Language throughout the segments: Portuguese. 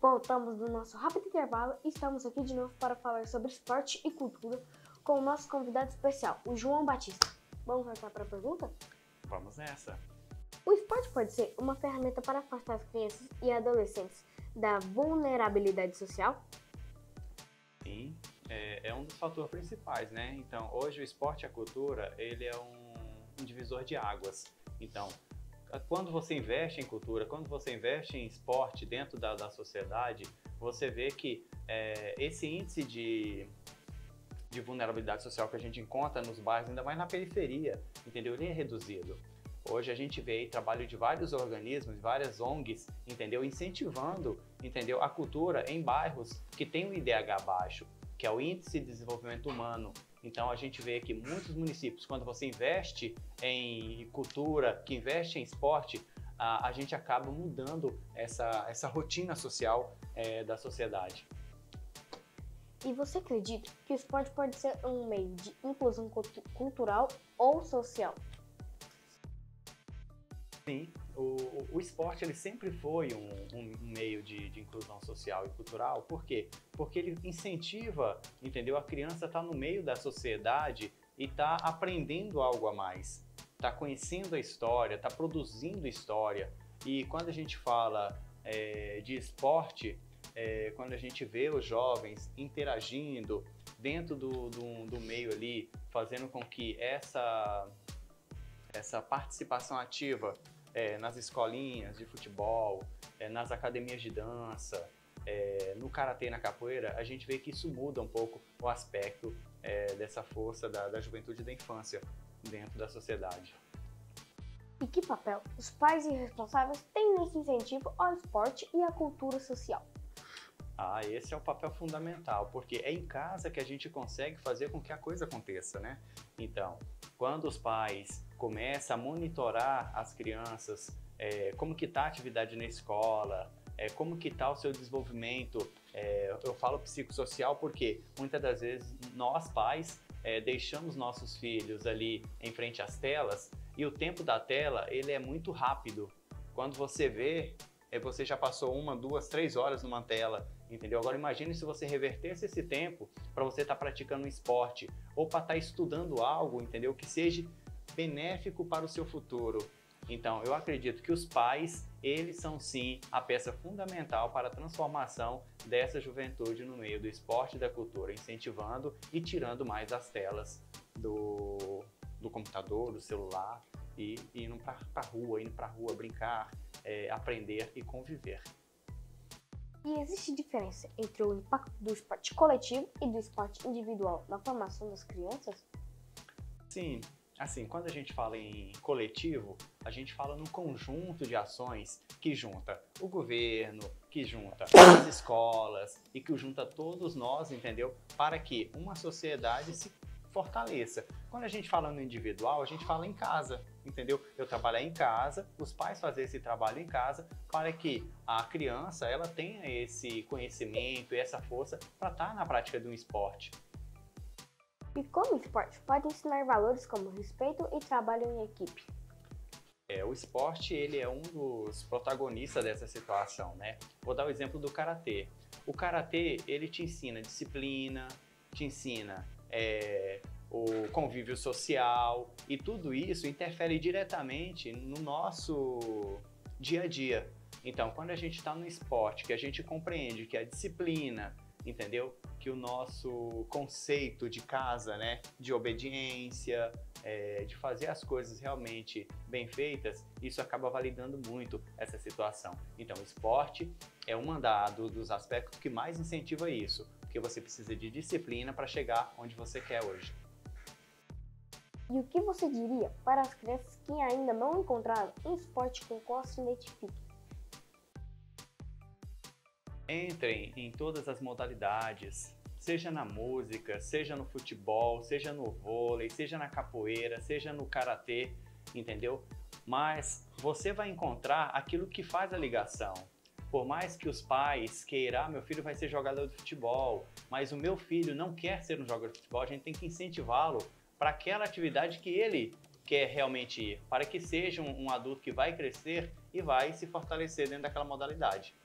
Voltamos do nosso rápido intervalo e estamos aqui de novo para falar sobre esporte e cultura com o nosso convidado especial, o João Batista. Vamos voltar para a pergunta? Vamos nessa. O esporte pode ser uma ferramenta para afastar as crianças e adolescentes da vulnerabilidade social? Sim, é um dos fatores principais, né? Então, hoje o esporte e a cultura, ele é um divisor de águas. Então, quando você investe em cultura, quando você investe em esporte dentro da sociedade, você vê que esse índice de vulnerabilidade social que a gente encontra nos bairros, ainda mais na periferia, entendeu? Ele é reduzido. Hoje a gente vê aí trabalho de vários organismos, várias ONGs, entendeu? Incentivando, entendeu? A cultura em bairros que tem o IDH baixo, que é o Índice de Desenvolvimento Humano. Então a gente vê que muitos municípios, quando você investe em cultura, que investe em esporte, a gente acaba mudando essa rotina social da sociedade. E você acredita que o esporte pode ser um meio de inclusão cultural ou social? Sim, o esporte ele sempre foi um meio de inclusão social e cultural. Por quê? Porque ele incentiva, entendeu? A criança está no meio da sociedade e está aprendendo algo a mais, está conhecendo a história, está produzindo história. E quando a gente fala de esporte, quando a gente vê os jovens interagindo dentro do meio ali, fazendo com que essa participação ativa nas escolinhas de futebol, nas academias de dança, no karatê e na capoeira, a gente vê que isso muda um pouco o aspecto dessa força da juventude e da infância dentro da sociedade. E que papel os pais e responsáveis têm nesse incentivo ao esporte e à cultura social? Esse é o papel fundamental, porque é em casa que a gente consegue fazer com que a coisa aconteça, né? Então, quando os pais começam a monitorar as crianças, como que está a atividade na escola, como que está o seu desenvolvimento, eu falo psicossocial porque muitas das vezes nós pais deixamos nossos filhos ali em frente às telas e o tempo da tela ele é muito rápido. Quando você vê, você já passou 1, 2, 3 horas numa tela, entendeu? Agora imagine se você revertesse esse tempo para você estar praticando um esporte ou para estar estudando algo, entendeu? Que seja benéfico para o seu futuro. Então, eu acredito que os pais, eles são sim a peça fundamental para a transformação dessa juventude no meio do esporte e da cultura, incentivando e tirando mais as telas do computador, do celular e indo para a rua brincar, aprender e conviver. E existe diferença entre o impacto do esporte coletivo e do esporte individual na formação das crianças? Sim, assim, quando a gente fala em coletivo, a gente fala num conjunto de ações que junta o governo, que junta as escolas e que junta todos nós, entendeu? Para que uma sociedade se fortaleça. Quando a gente fala no individual, a gente fala em casa, entendeu? Eu trabalhar em casa, os pais fazerem esse trabalho em casa para que a criança ela tenha esse conhecimento e essa força para estar na prática de um esporte. E como o esporte pode ensinar valores como respeito e trabalho em equipe? O esporte ele é um dos protagonistas dessa situação, né? Vou dar o exemplo do karatê. O karatê ele te ensina disciplina, te ensina o convívio social e tudo isso interfere diretamente no nosso dia a dia. Então, quando a gente está no esporte, que a gente compreende que a disciplina, entendeu? Que o nosso conceito de casa, né? De obediência, de fazer as coisas realmente bem feitas, isso acaba validando muito essa situação. Então, o esporte é um dos aspectos que mais incentiva isso, porque você precisa de disciplina para chegar onde você quer hoje. E o que você diria para as crianças que ainda não encontraram um esporte com o qual se identifiquem? Entrem em todas as modalidades, seja na música, seja no futebol, seja no vôlei, seja na capoeira, seja no karatê, entendeu? Mas você vai encontrar aquilo que faz a ligação. Por mais que os pais queiram, meu filho vai ser jogador de futebol, mas o meu filho não quer ser um jogador de futebol, a gente tem que incentivá-lo para aquela atividade que ele quer realmente ir, para que seja um adulto que vai crescer e vai se fortalecer dentro daquela modalidade.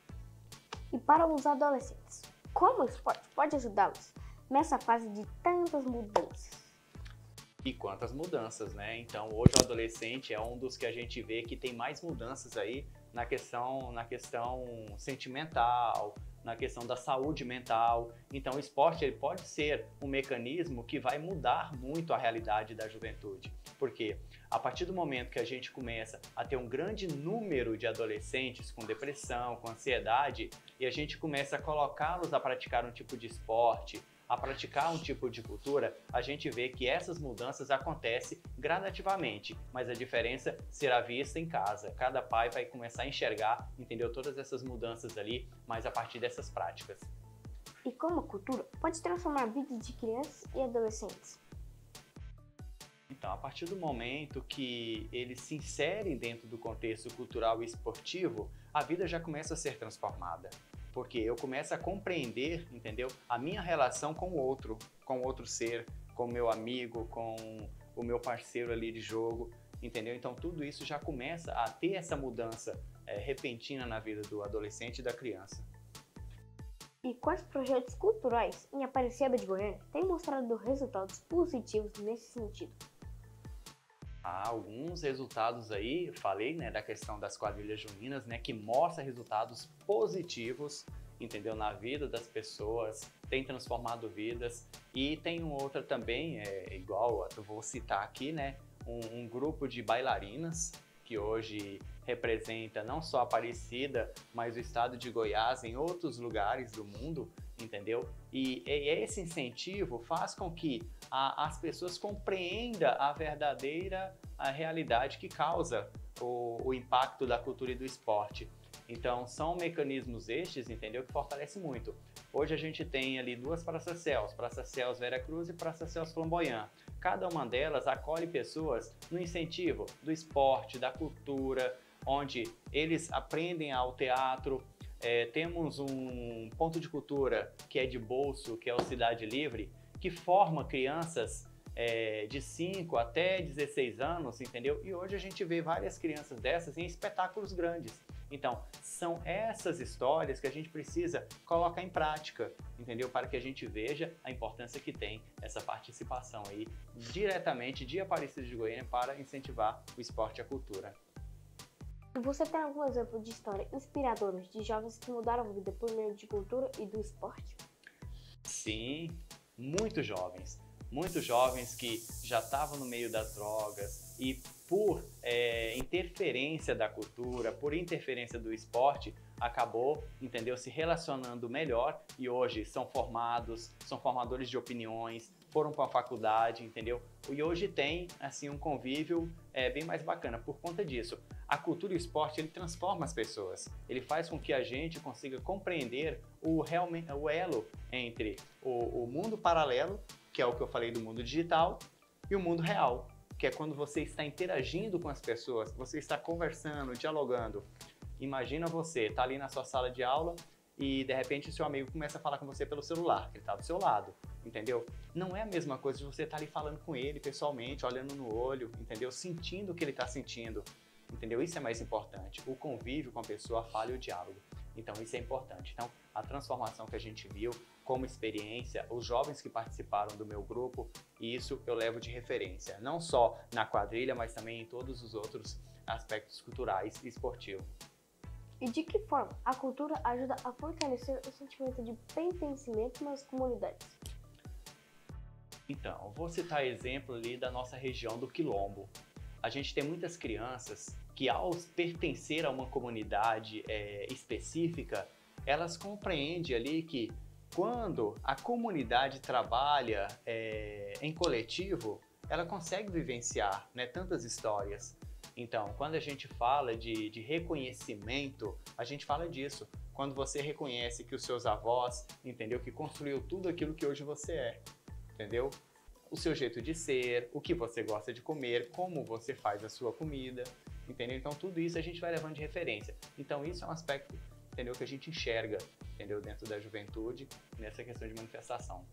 E para os adolescentes, como o esporte pode ajudá-los nessa fase de tantas mudanças? E quantas mudanças, né? Então, hoje o adolescente é um dos que a gente vê que tem mais mudanças aí na questão sentimental, na questão da saúde mental. Então, o esporte ele pode ser um mecanismo que vai mudar muito a realidade da juventude. Porque a partir do momento que a gente começa a ter um grande número de adolescentes com depressão, com ansiedade, e a gente começa a colocá-los a praticar um tipo de esporte, a praticar um tipo de cultura, a gente vê que essas mudanças acontecem gradativamente, mas a diferença será vista em casa. Cada pai vai começar a enxergar, entendeu, todas essas mudanças ali, mas a partir dessas práticas. E como a cultura pode transformar a vida de crianças e adolescentes? Então, a partir do momento que eles se inserem dentro do contexto cultural e esportivo, a vida já começa a ser transformada. Porque eu começo a compreender, entendeu, a minha relação com o outro ser, com o meu amigo, com o meu parceiro ali de jogo, entendeu? Então tudo isso já começa a ter essa mudança repentina na vida do adolescente e da criança. E quais projetos culturais em Aparecida de Goiânia têm mostrado resultados positivos nesse sentido? Há alguns resultados aí, falei, né, da questão das quadrilhas juninas, né, que mostra resultados positivos, entendeu, na vida das pessoas, tem transformado vidas. E tem outra também, igual, eu vou citar aqui, né, um grupo de bailarinas que hoje representa não só Aparecida, mas o estado de Goiás em outros lugares do mundo, entendeu? E esse incentivo faz com que as pessoas compreendam a verdadeira realidade que causa o impacto da cultura e do esporte. Então, são mecanismos estes, entendeu, que fortalecem muito. Hoje a gente tem ali duas Praça Celso Vera Cruz e Praça Celso Flamboyant. Cada uma delas acolhe pessoas no incentivo do esporte, da cultura, onde eles aprendem ao teatro. Temos um ponto de cultura que é de bolso, que é o Cidade Livre, que forma crianças de 5 até 16 anos, entendeu? E hoje a gente vê várias crianças dessas em espetáculos grandes. Então, são essas histórias que a gente precisa colocar em prática, entendeu? Para que a gente veja a importância que tem essa participação aí diretamente de Aparecida de Goiânia para incentivar o esporte e a cultura. Você tem algum exemplo de história inspiradora de jovens que mudaram a vida por meio de cultura e do esporte? Sim, muitos jovens que já estavam no meio das drogas e por interferência da cultura, por interferência do esporte, acabou, entendeu, se relacionando melhor e hoje são formadores de opiniões, foram para a faculdade, entendeu? E hoje tem, assim, um convívio bem mais bacana por conta disso. A cultura e o esporte, ele transforma as pessoas. Ele faz com que a gente consiga compreender o elo entre o mundo paralelo, que é o que eu falei do mundo digital, e o mundo real, que é quando você está interagindo com as pessoas, você está conversando, dialogando. Imagina você, está ali na sua sala de aula e de repente o seu amigo começa a falar com você pelo celular, que ele está do seu lado, entendeu? Não é a mesma coisa de você estar ali falando com ele pessoalmente, olhando no olho, entendeu? Sentindo o que ele está sentindo, entendeu? Isso é mais importante. O convívio com a pessoa, a fala e o diálogo. Então isso é importante. Então a transformação que a gente viu como experiência, os jovens que participaram do meu grupo, e isso eu levo de referência, não só na quadrilha, mas também em todos os outros aspectos culturais e esportivos. E de que forma a cultura ajuda a fortalecer o sentimento de pertencimento nas comunidades? Então, vou citar exemplo ali da nossa região do Quilombo. A gente tem muitas crianças que, ao pertencer a uma comunidade específica, elas compreendem ali que quando a comunidade trabalha em coletivo, ela consegue vivenciar, né, tantas histórias. Então, quando a gente fala de reconhecimento, a gente fala disso. Quando você reconhece que os seus avós, entendeu, que construiu tudo aquilo que hoje você é, entendeu? O seu jeito de ser, o que você gosta de comer, como você faz a sua comida, entendeu? Então, tudo isso a gente vai levando de referência. Então, isso é um aspecto, entendeu, que a gente enxerga, entendeu, dentro da juventude, nessa questão de manifestação.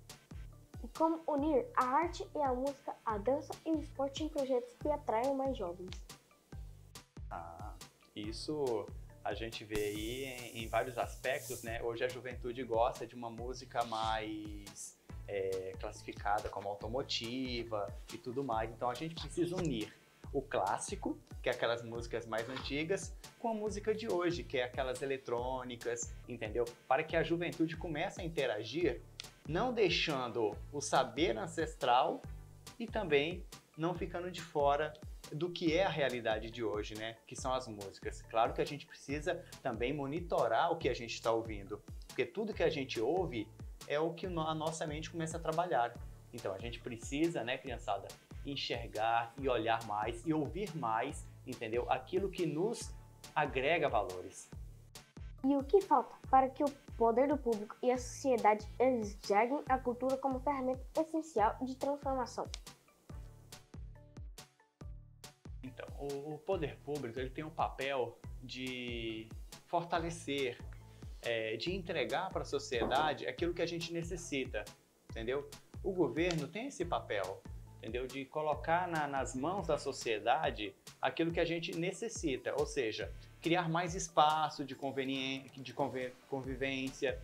E como unir a arte e a música, a dança e o esporte em projetos que atraiam mais jovens? Isso A gente vê aí em vários aspectos, né? Hoje a juventude gosta de uma música mais classificada como automotiva e tudo mais. Então a gente precisa unir o clássico, que é aquelas músicas mais antigas, com a música de hoje, que é aquelas eletrônicas, entendeu? Para que a juventude comece a interagir, não deixando o saber ancestral e também não ficando de fora do que é a realidade de hoje, né? Que são as músicas. Claro que a gente precisa também monitorar o que a gente está ouvindo, porque tudo que a gente ouve é o que a nossa mente começa a trabalhar. Então a gente precisa, né, criançada, enxergar e olhar mais e ouvir mais, entendeu? Aquilo que nos agrega valores. E o que falta para que o poder do público e a sociedade enxerguem a cultura como ferramenta essencial de transformação? Então, o poder público ele tem um papel de fortalecer, de entregar para a sociedade aquilo que a gente necessita, entendeu? O governo tem esse papel, entendeu? De colocar nas mãos da sociedade aquilo que a gente necessita, ou seja, criar mais espaço de convivência,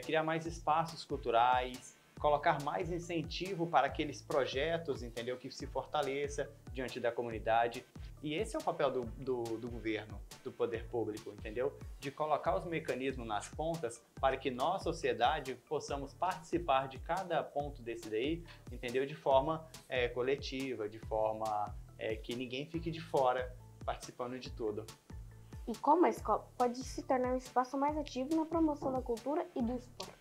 criar mais espaços culturais, colocar mais incentivo para aqueles projetos, entendeu? Que se fortaleça diante da comunidade. E esse é o papel do governo, do poder público, entendeu? De colocar os mecanismos nas pontas para que nós, sociedade, possamos participar de cada ponto desse daí, entendeu? De forma coletiva, de forma que ninguém fique de fora participando de tudo. E como a escola pode se tornar um espaço mais ativo na promoção da cultura e do esporte?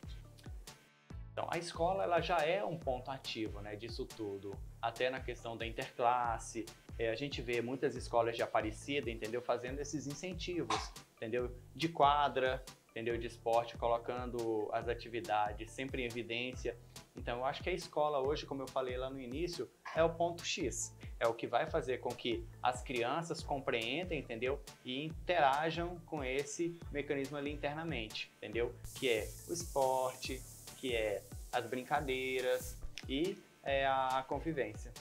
Então, a escola ela já é um ponto ativo, né, disso tudo, até na questão da interclasse. A gente vê muitas escolas de Aparecida, entendeu, fazendo esses incentivos, entendeu, de quadra, entendeu, de esporte, colocando as atividades sempre em evidência. Então, eu acho que a escola hoje, como eu falei lá no início, é o ponto X. É o que vai fazer com que as crianças compreendam, entendeu, e interajam com esse mecanismo ali internamente, entendeu, que é o esporte, que é as brincadeiras e a convivência.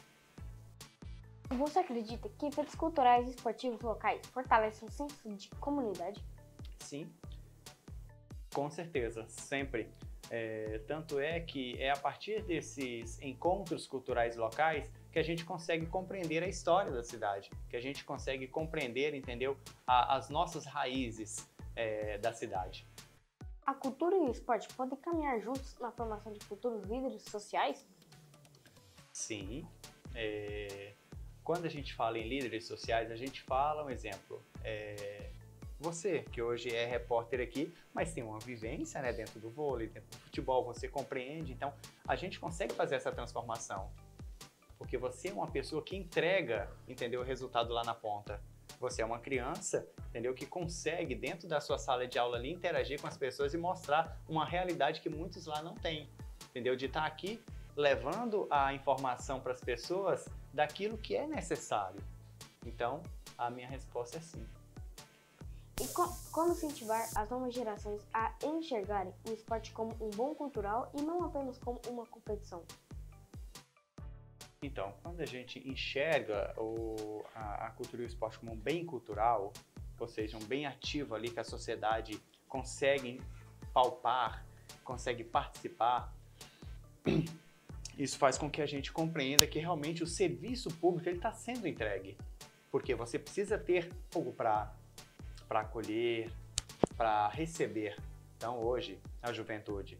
Você acredita que eventos culturais e esportivos locais fortalecem o senso de comunidade? Sim, com certeza, sempre. Tanto é que é a partir desses encontros culturais locais que a gente consegue compreender a história da cidade, que a gente consegue compreender, entendeu, as nossas raízes da cidade. A cultura e o esporte podem caminhar juntos na formação de futuros líderes sociais? Sim. Quando a gente fala em líderes sociais, a gente fala um exemplo. Você, que hoje é repórter aqui, mas tem uma vivência, né, dentro do vôlei, dentro do futebol, você compreende, então a gente consegue fazer essa transformação. Porque você é uma pessoa que entrega, entendeu, o resultado lá na ponta. Você é uma criança, entendeu, que consegue, dentro da sua sala de aula ali, interagir com as pessoas e mostrar uma realidade que muitos lá não têm, entendeu? De estar aqui levando a informação para as pessoas daquilo que é necessário. Então, a minha resposta é sim. E como incentivar as novas gerações a enxergarem o esporte como um bom cultural e não apenas como uma competição? Então, quando a gente enxerga a cultura e o esporte como um bem cultural, ou seja, um bem ativo ali que a sociedade consegue palpar, consegue participar, isso faz com que a gente compreenda que realmente o serviço público está sendo entregue. Porque você precisa ter algo para acolher, para receber. Então, hoje, a juventude,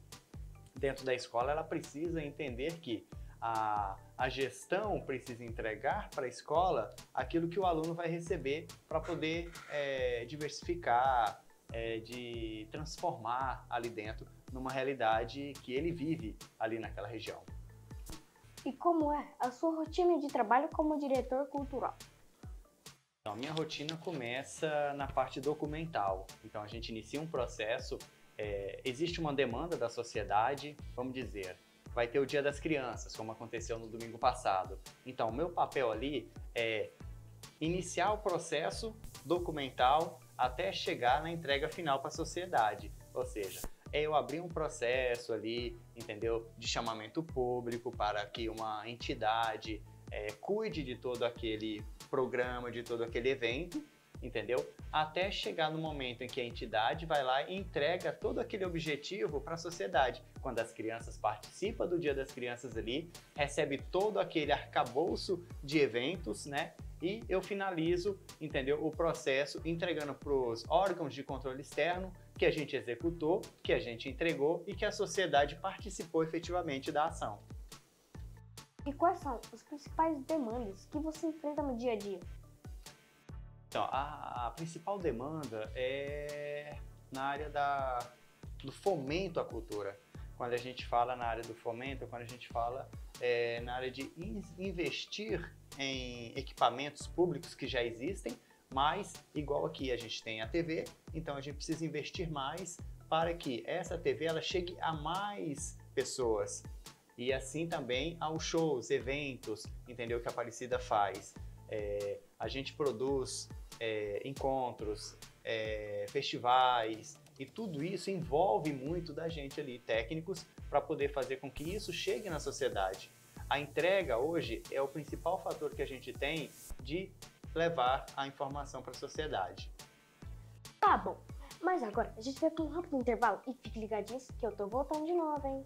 dentro da escola, ela precisa entender que a gestão precisa entregar para a escola aquilo que o aluno vai receber para poder diversificar, de transformar ali dentro numa realidade que ele vive ali naquela região. E como é a sua rotina de trabalho como diretor cultural? Então, a minha rotina começa na parte documental. Então, a gente inicia um processo, existe uma demanda da sociedade, vamos dizer, vai ter o Dia das Crianças, como aconteceu no domingo passado. Então, o meu papel ali é iniciar o processo documental até chegar na entrega final para a sociedade. Ou seja, eu abrir um processo ali, entendeu, de chamamento público para que uma entidade cuide de todo aquele programa, de todo aquele evento, entendeu? Até chegar no momento em que a entidade vai lá e entrega todo aquele objetivo para a sociedade. Quando as crianças participam do Dia das Crianças ali, recebe todo aquele arcabouço de eventos, né? E eu finalizo, entendeu? O processo entregando para os órgãos de controle externo que a gente executou, que a gente entregou e que a sociedade participou efetivamente da ação. E quais são as principais demandas que você enfrenta no dia a dia? Então, a principal demanda é na área do fomento à cultura. Quando a gente fala na área do fomento, quando a gente fala na área de investir em equipamentos públicos que já existem, mas igual aqui a gente tem a TV, então a gente precisa investir mais para que essa TV ela chegue a mais pessoas. E assim também aos shows, eventos, entendeu? Que a Aparecida faz. A gente produz encontros, festivais, e tudo isso envolve muito da gente ali, técnicos, para poder fazer com que isso chegue na sociedade. A entrega hoje é o principal fator que a gente tem de levar a informação para a sociedade. Tá bom, mas agora a gente vai para um rápido intervalo e fique ligadinhos que eu tô voltando de novo, hein?